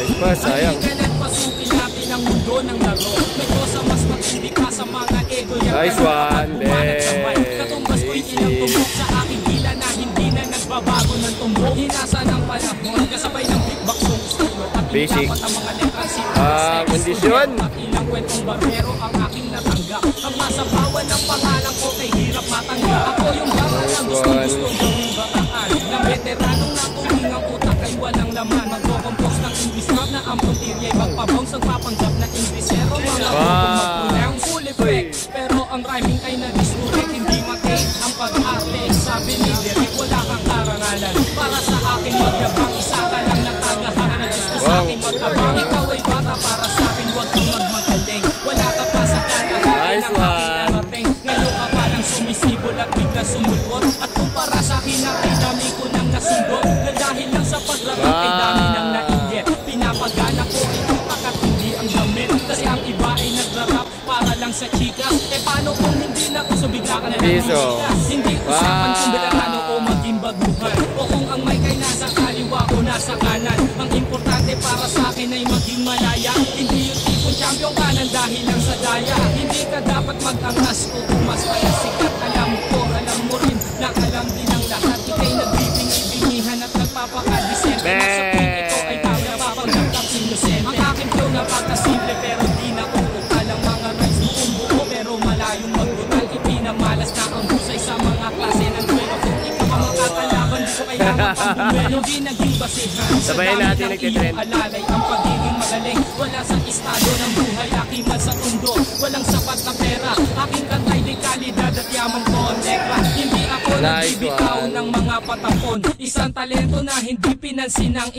Nice pa, sayang. Nice one, basic. Kondisyon. Pero ang rhyming ay nag-disconnect, hindi matake ang pag-arte. Sabi ni Derek, wala kang karangalan. Para sa akin magyabang, isa ka lang natagahan. Nag-gusto sa akin magkabang, ikaw ay bata. Para sa akin huwag kang magmagaling. Wala ka pa sa kalagayan ng aking narating. Ngayon ka pa lang sumisibol at bigla sumulbot. At kung para sa akin ay dami ko nang nasundot. Na dahil lang sa paglarat ay dami nang nainggit. Pinapagana ko itong takat, hindi ang gamit. Kasi ang iba ay nagrarap para lang sa chika. Eh paano kung hindi na gusto, bigla ka na lang hindi usapan kung bilarano o maging baguhan. O kung ang mic ay nasa kaliwa o nasa kanan. Ang importante para sa akin ay maging malaya. Hindi yung tipong champion ka nang dahil lang sa daya. Hindi ka dapat mag-angas o tumas kaya sikat. Alam ko, alam mo rin na alam din ang lahat. Ika'y nagbibingi-bingihan at nagpapakadisente. Nasa pink ito ay tao na papanggap sinusente. Ang aking flow napakasimple pero di na ukukal. Ang mga rights noong buo pero malayong magbutal. Ipinamalas na ang husay sa mga klase ng duelo. Kung ikaw ang makakalaban, di ko kailangan pang bumelo. Di naging basihan sa dami ng iyong alalay. Ang pagiging magaling, wala sa estado ng buhay. Aking man sa tundo, walang sapat na pera. Aking kantay di kalidad at yamang konekra. Hindi ako nagbibitaw ng mga patapon. Isang talento na hindi pinansin ng